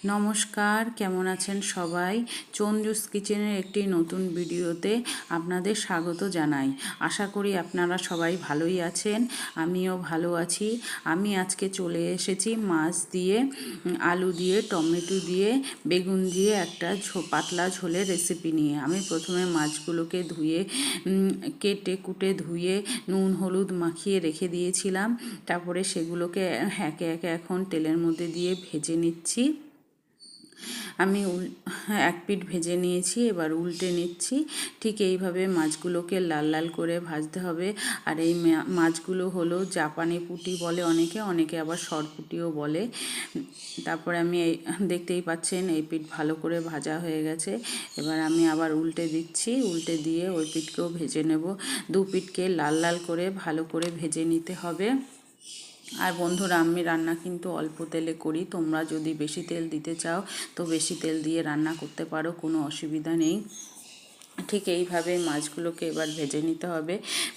নমস্কার, কেমন আছেন সবাই? চঞ্জুস কিচেনের একটি নতুন ভিডিওতে আপনাদের স্বাগত জানাই। আশা করি আপনারা সবাই ভালোই আছেন, আমিও ভালো আছি। আমি আজকে চলে এসেছি মাছ দিয়ে, আলু দিয়ে, টমেটো দিয়ে, বেগুন দিয়ে একটা পাতলা ঝোলের রেসিপি নিয়ে। আমি প্রথমে মাছগুলোকে ধুয়ে কেটে কুটে ধুয়ে নুন হলুদ মাখিয়ে রেখে দিয়েছিলাম। তারপরে সেগুলোকে একে একে এখন তেলের মধ্যে দিয়ে ভেজে নিচ্ছি। আমি এক পিঠ ভেজে নিয়েছি, এবার উল্টে নিচ্ছি। ঠিক এইভাবে মাছগুলোকে লাল লাল করে ভাজতে হবে। আর এই মাছগুলো হলো জাপানি পুঁটি বলে অনেকে, অনেকে আবার সরপুঁটিও বলে। তারপরে আমি দেখতেই পাচ্ছেন এই পিঠ ভালো করে ভাজা হয়ে গেছে। এবার আমি আবার উল্টে দিচ্ছি, উল্টে দিয়ে ওই পিঠকেও ভেজে নেব। দু পিঠকে লাল লাল করে ভালো করে ভেজে নিতে হবে। আর বন্ধুরা, আমি রান্না কিন্তু অল্প তেলে করি। তোমরা যদি বেশি তেল দিতে চাও তো বেশি তেল দিয়ে রান্না করতে পারো, কোনো অসুবিধা নেই। ঠিক এইভাবে মাছগুলোকে এবার ভেজে নিতে হবে,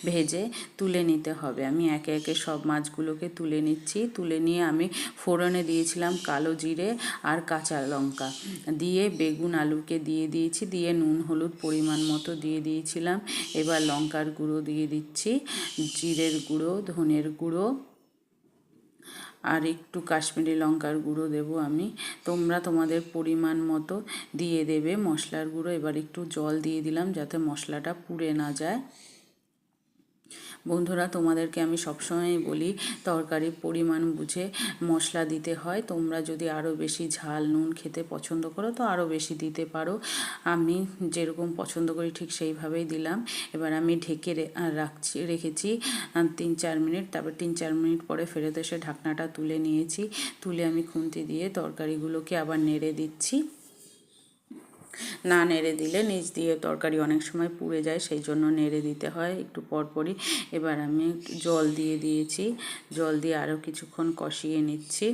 ভেজে তুলে নিতে হবে। আমি একে একে সব মাছগুলোকে তুলে নিচ্ছি। তুলে নিয়ে আমি ফোড়নে দিয়েছিলাম কালো জিরে আর কাঁচা লঙ্কা দিয়ে বেগুন আলুকে দিয়ে দিয়েছি, দিয়ে নুন হলুদ পরিমাণ মতো দিয়ে দিয়েছিলাম। এবার লঙ্কার গুঁড়ো দিয়ে দিচ্ছি, জিরের গুঁড়ো, ধনের গুঁড়ো আর একটু কাশ্মীরি লঙ্কার গুঁড়ো দেবো আমি। তোমরা তোমাদের পরিমাণ মতো দিয়ে দেবে মশলার গুঁড়ো। এবার একটু জল দিয়ে দিলাম যাতে মশলাটা পুড়ে না যায়। বন্ধুরা, তোমাদেরকে আমি সবসময়ই বলি তরকারির পরিমাণ বুঝে মশলা দিতে হয়। তোমরা যদি আরও বেশি ঝাল নুন খেতে পছন্দ করো তো আরও বেশি দিতে পারো। আমি যেরকম পছন্দ করি ঠিক সেইভাবেই দিলাম। এবার আমি ঢেকে রেখেছি 3-4 মিনিট। তারপর 3-4 মিনিট পরে ফেরত এসে ঢাকনাটা তুলে নিয়েছি। তুলে আমি খুন্তি দিয়ে তরকারিগুলোকে আবার নেড়ে দিচ্ছি। না নেড়ে দিলে নিচ দিয়ে তরকারি অনেক সময় পুড়ে যায়, সেই জন্য নেড়ে দিতে হয় একটু পরপরই। এবার আমি জল দিয়ে দিয়েছি, জল দিয়ে আরও কিছুক্ষণ কষিয়ে নিচ্ছি।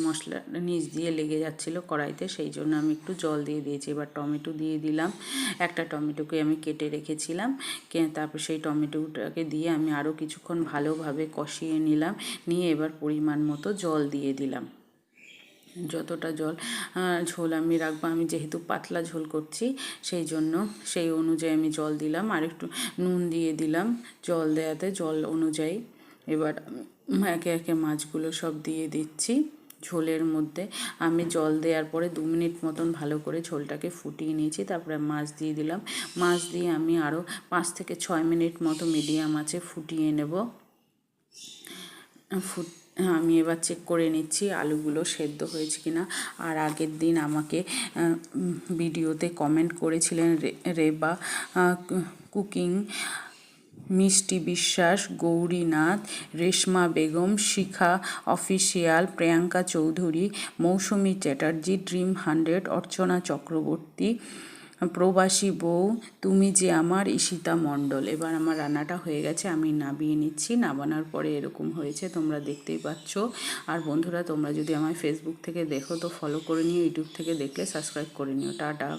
মশলা নিচ দিয়ে লেগে যাচ্ছিলো কড়াইতে, সেই জন্য আমি একটু জল দিয়ে দিয়েছি। এবার টমেটো দিয়ে দিলাম, একটা টমেটোকে আমি কেটে রেখেছিলাম। তারপর সেই টমেটোটাকে দিয়ে আমি আরও কিছুক্ষণ ভালোভাবে কষিয়ে নিলাম। নিয়ে এবার পরিমাণ মতো জল দিয়ে দিলাম। যতটা ঝোল আমি রাখবো, আমি যেহেতু পাতলা ঝোল করছি সেই জন্য সেই অনুযায়ী আমি জল দিলাম। আর একটু নুন দিয়ে দিলাম জল দেওয়াতে, জল অনুযায়ী। এবার একে একে মাছগুলো সব দিয়ে দিচ্ছি ঝোলের মধ্যে। আমি জল দেওয়ার পরে 2 মিনিট মতন ভালো করে ঝোলটাকে ফুটিয়ে নিয়েছি। তারপরে মাছ দিয়ে দিলাম। মাছ দিয়ে আমি আরও 5-6 মিনিট মতো মিডিয়াম আঁচে ফুটিয়ে নেব। আমি এবার চেক করে নিচ্ছি আলুগুলো সেদ্ধ হয়েছে কিনা। আর আগের দিন আমাকে ভিডিওতে কমেন্ট করেছিলেন রেবা কুকিং, মিষ্টি বিশ্বাস, গৌরী নাথ, রেশমা বেগম, শিখা অফিসিয়াল, প্রিয়াঙ্কা চৌধুরী, মৌসুমী চ্যাটার্জি, ড্রিম 100, অর্চনা চক্রবর্তী, প্রবাসী বউ, তুমি যে আমার, ঈশিতা মণ্ডল। এবার আমার রান্নাটা হয়ে গেছে, আমি নামিয়ে নিচ্ছি। নামানোর পরে এরকম হয়েছে, তোমরা দেখতেই পাচ্ছ। আর বন্ধুরা, তোমরা যদি আমার ফেসবুক থেকে দেখো তো ফলো করে নিও, ইউটিউব থেকে দেখলে সাবস্ক্রাইব করে নিও। টাটা।